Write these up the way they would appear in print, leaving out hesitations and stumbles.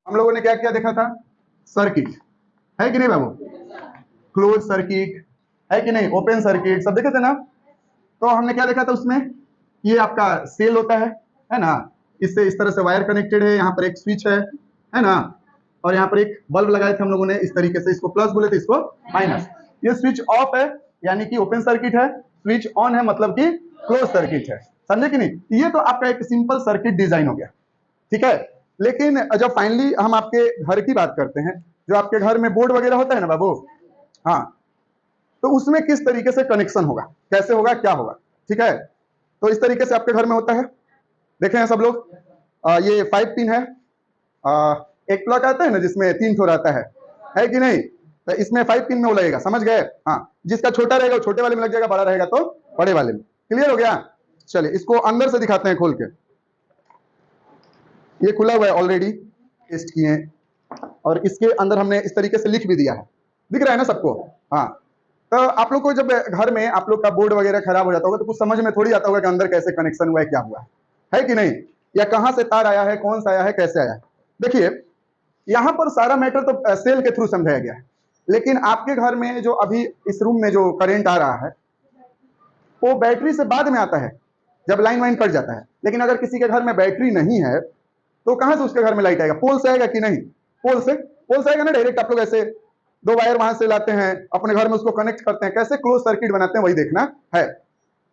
हम लोगों ने क्या क्या देखा था? सर्किट, है कि नहीं बाबू? क्लोज सर्किट, है कि नहीं? ओपन सर्किट, सब देखे थे ना? तो हमने क्या देखा था उसमें? ये आपका सेल होता है ना? इससे इस तरह से वायर कनेक्टेड है, यहाँ पर एक स्विच है ना? और यहाँ पर एक बल्ब लगाए थे हम लोगों ने इस तरीके से, इसको प्लस बोले थे, इसको माइनस। ये स्विच ऑफ है यानी कि ओपन सर्किट है, स्विच ऑन है मतलब कि क्लोज सर्किट है। समझे कि नहीं? ये तो आपका एक सिंपल सर्किट डिजाइन हो गया, ठीक है। लेकिन जब फाइनली हम आपके घर की बात करते हैं, जो आपके घर में बोर्ड वगैरह होता है ना बाबू, हाँ, तो उसमें किस तरीके से कनेक्शन होगा, कैसे होगा, क्या होगा, ठीक है। तो इस तरीके से आपके घर में होता है, देखे हैं सब लोग। ये 5 पिन है। एक प्लग आता है ना जिसमें 3 ठो रहता है कि नहीं? तो इसमें 5 पिन में वो लगेगा, समझ गए? हाँ, जिसका छोटा रहेगा वो छोटे वाले में लग जाएगा, बड़ा रहेगा तो बड़े वाले में। क्लियर हो गया? चलिए इसको अंदर से दिखाते हैं खोल के। ये खुला हुआ है, ऑलरेडी टेस्ट किए हैं, और इसके अंदर हमने इस तरीके से लिख भी दिया है, दिख रहा है ना सबको? हाँ। तो आप लोग को जब घर में आप लोग का बोर्ड वगैरह खराब हो जाता होगा तो कुछ समझ में थोड़ी आता होगा कि अंदर कैसे कनेक्शन हुआ है, क्या हुआ है कि नहीं, या कहां से तार आया है, कौन सा आया है, कैसे आया है। देखिए यहां पर सारा मैटर तो सेल के थ्रू समझाया गया है, लेकिन आपके घर में जो अभी इस रूम में जो करंट आ रहा है वो बैटरी से बाद में आता है, जब लाइन वाइन कट जाता है। लेकिन अगर किसी के घर में बैटरी नहीं है तो कहां से उसके घर में लाइट आएगा? पोल से आएगा कि नहीं? पोल से आएगा ना डायरेक्ट। आप लोग ऐसे 2 वायर वहां से लाते हैं, अपने घर में उसको कनेक्ट करते हैं, कैसे क्लोज सर्किट बनाते हैं वही देखना है।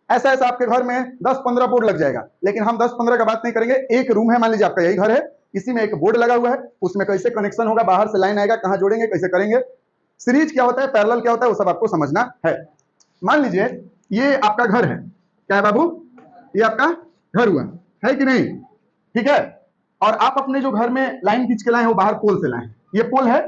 ऐसा ऐसा आपके घर में 10-15 बोर्ड लग जाएगा, लेकिन हम 10-15 का बात नहीं करेंगे। एक रूम है, मान लीजिए आपका यही घर है, इसी में एक बोर्ड लगा हुआ है, उसमें कैसे कनेक्शन होगा, बाहर से लाइन आएगा, कहां जोड़ेंगे, कैसे करेंगे, सीरीज क्या होता है, पैरेलल क्या होता है, वो सब आपको समझना है। मान लीजिए ये आपका घर है, क्या है बाबू? ये आपका घर हुआ, है कि नहीं? ठीक है। और आप अपने जो घर में लाइन खींच के लाए हो बाहर पोल से लाए, ये पोल है।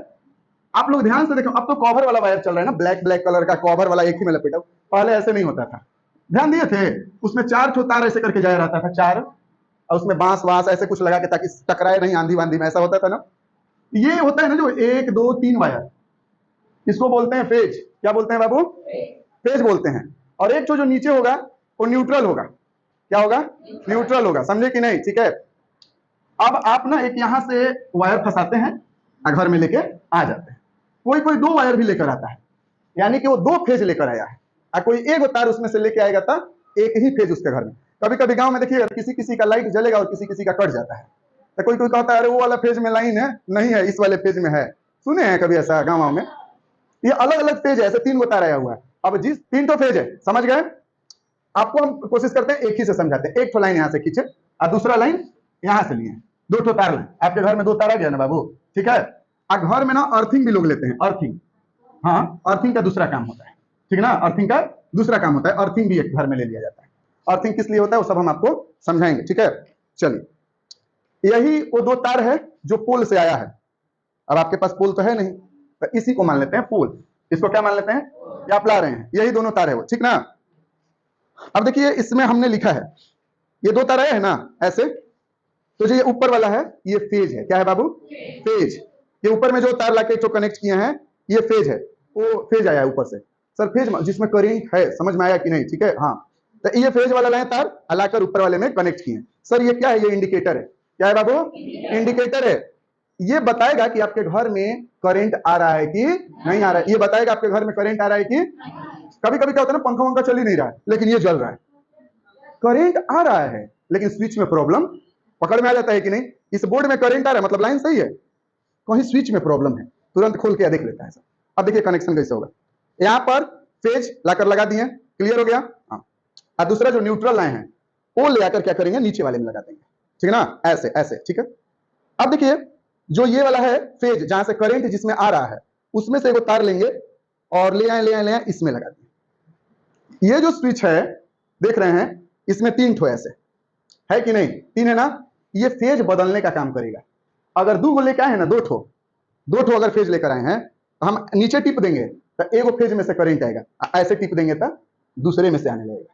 आप लोग ध्यान से देखो, अब तो कवर वाला वायर चल रहा है ना, ब्लैक ब्लैक कलर का कवर वाला, एक ही में लपेटा। पहले ऐसे नहीं होता था, ध्यान दिए थे? उसमें 4 ठो तार ऐसे करके जाया रहता था, 4, और उसमें बांस वांस ऐसे कुछ लगा के ताकि टकराए नहीं आंधी वांधी में, ऐसा होता था ना। ये होता है ना जो 1 2 3 वायर, इसको बोलते हैं फेज। क्या बोलते हैं बाबू? फेज बोलते हैं। और एक जो नीचे होगा वो न्यूट्रल होगा। क्या होगा? न्यूट्रल होगा, समझे कि नहीं? ठीक है। अब आप ना एक यहां से वायर फंसाते हैं और घर में लेके आ जाते हैं। कोई कोई 2 वायर भी लेकर आता है, यानी कि वो 2 फेज लेकर आया है, और कोई एक तार उसमें से लेके आएगा था, एक ही फेज उसके घर में। कभी कभी गांव में देखिएगा किसी किसी का लाइट जलेगा और किसी किसी का कट जाता है, तो कोई कोई कहता है अरे वो वाला फेज में लाइन है, नहीं है, इस वाले फेज में है। सुने हैं कभी ऐसा गाँव में? ये अलग अलग फेज है, ऐसे 3 गो तार आया हुआ है। अब जिस 3 तो फेज है, समझ गए? आपको हम कोशिश करते हैं एक ही से समझाते हैं। एक तो लाइन यहाँ से खींचे और दूसरा लाइन यहाँ से लिए, 2 ठो तार लाइन। आपके घर में 2 तार आ गया ना बाबू, ठीक है। और घर में ना अर्थिंग भी लोग लेते हैं, अर्थिंग। हाँ, अर्थिंग का दूसरा काम होता है, ठीक है ना? अर्थिंग का दूसरा काम होता है, अर्थिंग भी एक घर में ले लिया जाता है। अर्थिंग किस लिए होता है वो सब हम आपको समझाएंगे, ठीक है। चलिए, यही वो 2 तार है जो पोल से आया है। अब आपके पास पोल तो है नहीं, तो इसी को मान लेते हैं पोल। इसको क्या मान लेते हैं? क्या आप ला रहे हैं? यही दोनों तार है वो, ठीक ना? अब देखिए इसमें हमने लिखा है, ये 2 तार है ना ऐसे, तो जो ये ऊपर वाला है ये फेज है। क्या है बाबू? फेज। ये ऊपर में जो तार लाके जो कनेक्ट किए हैं ये फेज है, वो फेज आया है ऊपर से। सर फेज जिसमें करंट है, समझ में आया कि नहीं? ठीक है, हाँ। तो ये फेज वाला लाए तार हलाकर ऊपर वाले में कनेक्ट किए। सर ये क्या है? ये इंडिकेटर है। क्या है बाबू? इंडिकेटर है। ये बताएगा कि आपके घर में करंट आ रहा है कि नहीं आ रहा है। ये बताएगा आपके घर में करंट आ रहा है कि। कभी कभी क्या होता है ना, पंखा वंखा चल ही नहीं रहा है लेकिन ये जल रहा है, करंट आ रहा है लेकिन स्विच में प्रॉब्लम। पकड़ में आ जाता है कि नहीं? इस बोर्ड में करंट आ रहा है मतलब लाइन सही है, कहीं स्विच में प्रॉब्लम है, तुरंत खोल के देख लेता है सर। अब देखिए कनेक्शन कैसे होगा। यहाँ पर फेज लाकर लगा दिए, क्लियर हो गया? हाँ। और दूसरा जो न्यूट्रल लाइन है वो ले आकर क्या करेंगे, नीचे वाले में लगा देंगे, ठीक है ना? ऐसे ऐसे, ठीक है। अब देखिए जो ये वाला है फेज, जहां से करंट जिसमें आ रहा है उसमें से एक तार लेंगे और ले आए इसमें लगा दिए। ये जो स्विच है देख रहे हैं, इसमें 3 ठो ऐसे है कि नहीं? 3 है ना? ये फेज बदलने का काम करेगा। अगर 2 गो लेकर आए हैं ना, 2 ठो अगर फेज लेकर आए हैं तो हम नीचे टिप देंगे तो एक फेज में से करंट आएगा, ऐसे टिप देंगे तो दूसरे में से आने लगेगा।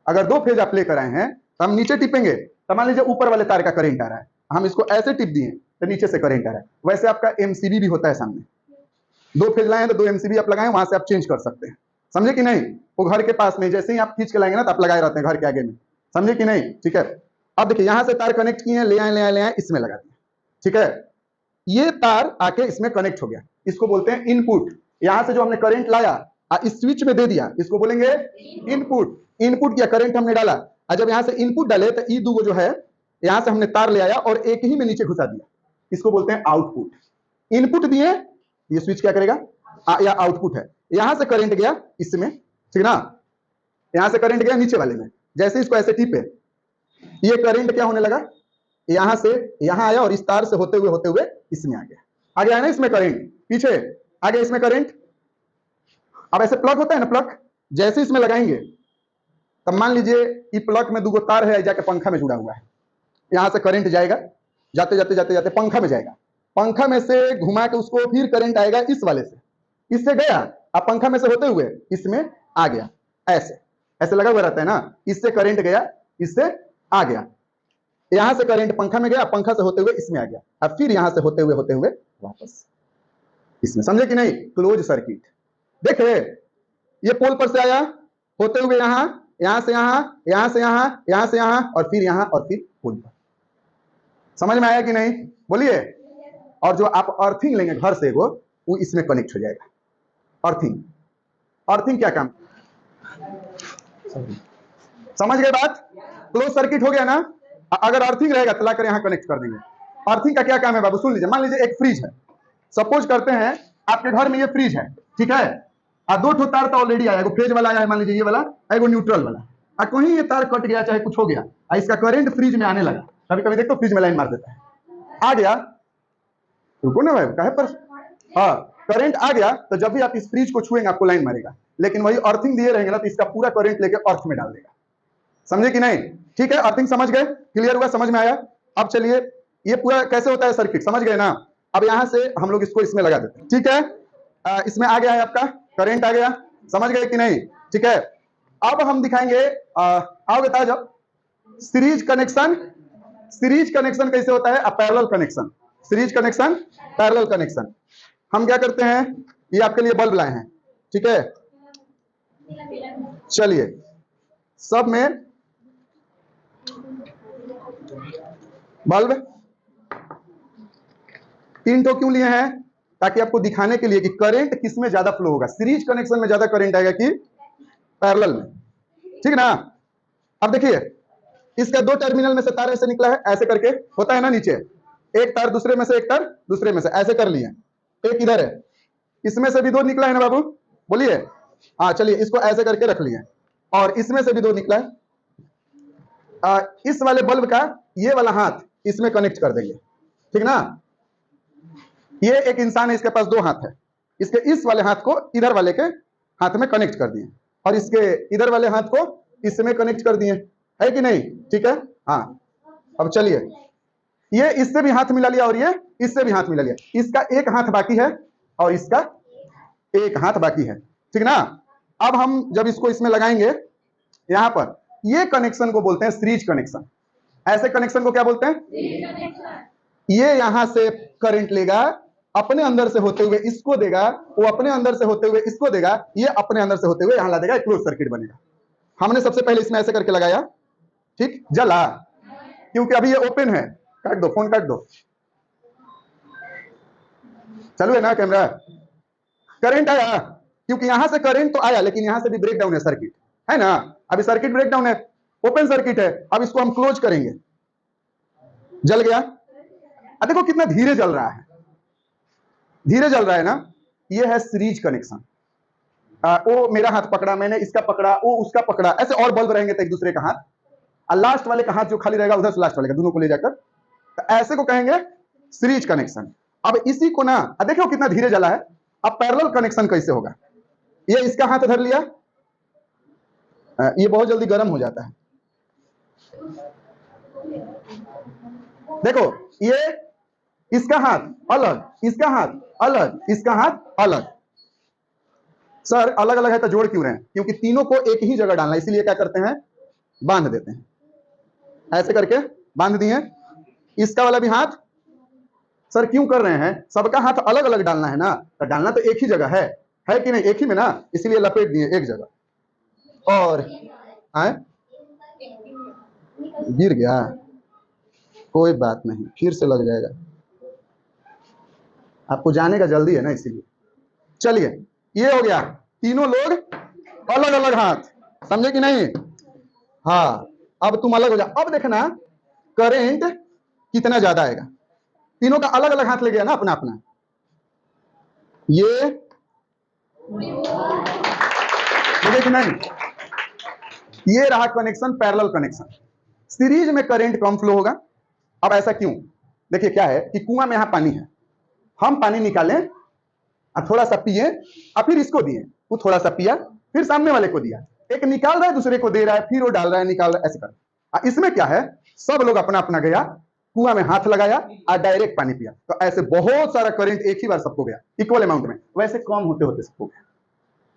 अगर 2 फेज आप लेकर आए हैं तो हम नीचे टिपेंगे तो मान लीजिए ऊपर वाले तार का करंट आ रहा है, हम इसको ऐसे टिप दिए तो नीचे से करंट आ रहा है। वैसे आपका एमसीबी भी होता है सामने, 2 फेज लाए हैं तो 2 एमसीबी आप लगाएं, वहां से आप चेंज कर सकते हैं, समझे कि नहीं? वो घर के पास में जैसे ही आप खींच के लाएंगे ना तो आप लगाए रहते हैं घर के आगे में, समझे कि नहीं? ठीक है। अब देखिए यहां से तार कनेक्ट किए हैं, ले आए इसमें लगा दिए, ठीक है। ये तार आके इसमें कनेक्ट हो गया, इसको बोलते हैं इनपुट। यहां से जो हमने करंट लाया इस स्विच में दे दिया, इसको बोलेंगे इनपुट। इनपुट किया, करंट हमने डाला, और जब यहां से इनपुट डाले तो ई दो जो है यहां से हमने तार ले आया और एक ही में नीचे घुसा दिया, इसको बोलते हैं आउटपुट। इनपुट दिए, ये स्विच क्या करेगा, या आउटपुट है। यहां से करंट गया इसमें, ठीक ना, यहां से करंट गया नीचे वाले में, जैसे इसको ऐसे टिपे ये करंट क्या होने लगा, यहां से यहां आया और इस तार से होते हुए इसमें आ गया। आ गया है ना इसमें करंट, पीछे आ गया इसमें करंट। अब ऐसे प्लग होता है ना, प्लग जैसे इसमें लगाएंगे तब मान लीजिए ये प्लग में 2 तार है, जाके पंखा में जुड़ा हुआ है, यहां से करंट जाएगा, जाते जाते जाते जाते पंखा में जाएगा, पंखा में से घुमा के उसको फिर करंट आएगा इस वाले से, इससे गया, अब पंखा में से होते हुए इसमें आ गया, ऐसे ऐसे लगा हुआ रहता है ना, इससे करंट गया, इससे आ गया, यहां से करंट पंखा में गया, पंखा से होते हुए इसमें आ गया, अब फिर यहां से होते हुए वापस इसमें। समझे कि नहीं, क्लोज सर्किट। देखे ये पोल पर से आया, होते हुए यहां, यहां से यहां, यहां से यहां, यहां से यहां, और फिर यहां, और फिर पोल पर। समझ में आया कि नहीं, बोलिए। और जो आप अर्थिंग लेंगे घर से वो इसमें कनेक्ट हो जाएगा। अर्थिंग, अर्थिंग क्या काम, समझ गए बात, क्लोज सर्किट हो गया ना। अगर अर्थिंग रहेगा तो लाकर यहां कनेक्ट कर देंगे। अर्थिंग का क्या काम है बाबू, सुन लीजिए। मान लीजिए एक फ्रिज है, सपोज करते हैं आपके घर में ये फ्रिज है, ठीक है, 2 तार तो ऑलरेडी आया, एगो फेज वाला आया है, मान लीजिए ये वाला, एगो न्यूट्रल वाला, कहीं ये तार कट गया, चाहे कुछ हो गया, इसका करंट फ्रिज में आने लगा, कभी कभी देखो फ्रिज में लाइन मार देता है, आ गया, रुको ना भाई कहे पर, हाँ करंट आ गया, तो जब भी आप इस फ्रिज को छुएंगे आपको लाइन मारेगा, लेकिन वही अर्थिंग दिए रहेंगे ना तो इसका पूरा करंट लेके अर्थ में डाल देगा। समझे कि नहीं, ठीक है, अर्थिंग समझ गए, क्लियर हुआ, समझ में आया। अब चलिए ये पूरा कैसे होता है सर्किट, समझ गए ना। अब यहां से हम लोग इसको इसमें लगा देते हैं, ठीक है, इसमें आ गया है आपका करंट आ गया, समझ गए कि नहीं, ठीक है। अब हम दिखाएंगे, आओ बता जब सीरीज कनेक्शन। सीरीज कनेक्शन कैसे होता है, parallel connection, series connection, parallel connection. हम क्या करते हैं, ये आपके लिए बल्ब लाए हैं, ठीक है, चलिए सब में बल्ब 3 ठो क्यों लिए हैं, ताकि आपको दिखाने के लिए कि करंट किस में ज्यादा फ्लो होगा, सीरीज कनेक्शन में ज्यादा करंट आएगा कि पैरेलल में, ठीक ना। अब देखिए इसका 2 टर्मिनल में से तार ऐसे निकला है, ऐसे करके होता है ना, नीचे एक तार दूसरे में से, एक तार दूसरे में से, ऐसे कर लिए, एक इधर है, इसमें से भी 2 निकला है ना बाबू, बोलिए, हाँ चलिए इसको ऐसे करके रख लिए, और इसमें से भी 2 निकला है। इस वाले बल्ब का ये वाला हाथ इसमें कनेक्ट कर देंगे, ठीक ना। ये एक इंसान है, इसके पास 2 हाथ है, इसके इस वाले हाथ को इधर वाले के हाथ में कनेक्ट कर दिए, और इसके इधर वाले हाथ को इसमें कनेक्ट कर दिए, है कि नहीं, ठीक है। हाँ अब चलिए ये इससे भी हाथ मिला लिया और ये इससे भी हाथ मिला लिया, इसका एक हाथ बाकी है और इसका एक हाथ बाकी है, ठीक ना। अब हम जब इसको इसमें लगाएंगे, यहां पर ये कनेक्शन को बोलते हैं सीरीज कनेक्शन। ऐसे कनेक्शन को क्या बोलते हैं, ये यहां से करंट लेगा, अपने अंदर से होते हुए इसको देगा, वो अपने अंदर से होते हुए इसको देगा, ये अपने अंदर से होते हुए यहां ला देगा, क्लोज सर्किट बनेगा। हमने सबसे पहले इसमें ऐसे करके लगाया, ठीक, जला, क्योंकि अभी ये ओपन है, काट दो फोन, काट दो, चालू है ना कैमरा, करंट आया, क्योंकि यहां से करंट तो आया, लेकिन यहां से भी ब्रेक डाउन है सर्किट, है ना, अभी सर्किट ब्रेक डाउन है, ओपन सर्किट है, अब इसको हम क्लोज करेंगे, जल गया। अब देखो कितना धीरे जल रहा है, धीरे जल रहा है ना, ये है सीरीज कनेक्शन। वो मेरा हाथ पकड़ा, मैंने इसका पकड़ा, वो उसका पकड़ा, ऐसे और बल्ब रहेंगे तो एक दूसरे का हाथ, और लास्ट वाले का हाथ जो खाली रहेगा उधर से लास्ट वाले का, दोनों को ले जाकर, तो ऐसे को कहेंगे सीरीज कनेक्शन। अब इसी को ना, देखो कितना धीरे जला है। अब पैरेलल कनेक्शन कैसे होगा, ये इसका हाथ धर लिया, ये बहुत जल्दी गर्म हो जाता है, देखो ये इसका हाथ अलग, इसका हाथ अलग, इसका हाथ अलग। सर अलग अलग है तो जोड़ क्यों रहे हैं, क्योंकि तीनों को एक ही जगह डालना, इसीलिए क्या करते हैं, बांध देते हैं, ऐसे करके बांध दिए। इसका वाला भी हाथ, सर क्यों कर रहे हैं, सबका हाथ अलग अलग डालना है ना, तो डालना तो एक ही जगह है कि नहीं, एक ही में ना, इसीलिए लपेट दिए एक जगह। और आए गिर गया, कोई बात नहीं, फिर से लग जाएगा, आपको जाने का जल्दी है ना, इसीलिए। चलिए, ये हो गया, तीनों लोग अलग अलग हाथ, समझे कि नहीं? हाँ, अब तुम अलग हो जाओ। अब देखना करंट कितना ज्यादा आएगा। तीनों का अलग अलग हाथ ले गया ना अपना अपना। ये मुझे कि नहीं, ये रहा कनेक्शन, पैरेलल कनेक्शन। सीरीज में करंट कम फ्लो होगा। अब ऐसा क्यों? देखिए क्या है कि कुआं में यहां पानी है, हम पानी निकालें और थोड़ा सा पिए और फिर इसको दिए, वो थोड़ा सा पिया, फिर सामने वाले को दिया, एक निकाल रहा है दूसरे को दे रहा है, फिर वो डाल रहा है निकाल रहा है, ऐसे कर। इसमें क्या है, सब लोग अपना अपना गया, कुआं में हाथ लगाया और डायरेक्ट पानी पिया, तो ऐसे बहुत सारा करंट एक ही बार सबको गया इक्वल अमाउंट में, वैसे कम होते होते सबको गया।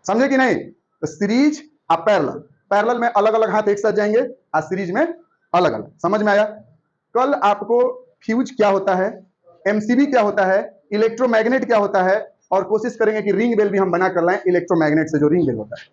समझे कि नहीं? तो सीरीज और पैरेलल, पैरेलल में अलग अलग हाथ एक साथ जाएंगे और सीरीज में अलग अलग। समझ में आया? कल आपको फ्यूज क्या होता है, एमसीबी क्या होता है, इलेक्ट्रोमैग्नेट क्या होता है, और कोशिश करेंगे कि रिंग बेल भी हम बना कर लाएं इलेक्ट्रोमैग्नेट से, जो रिंग बेल होता है।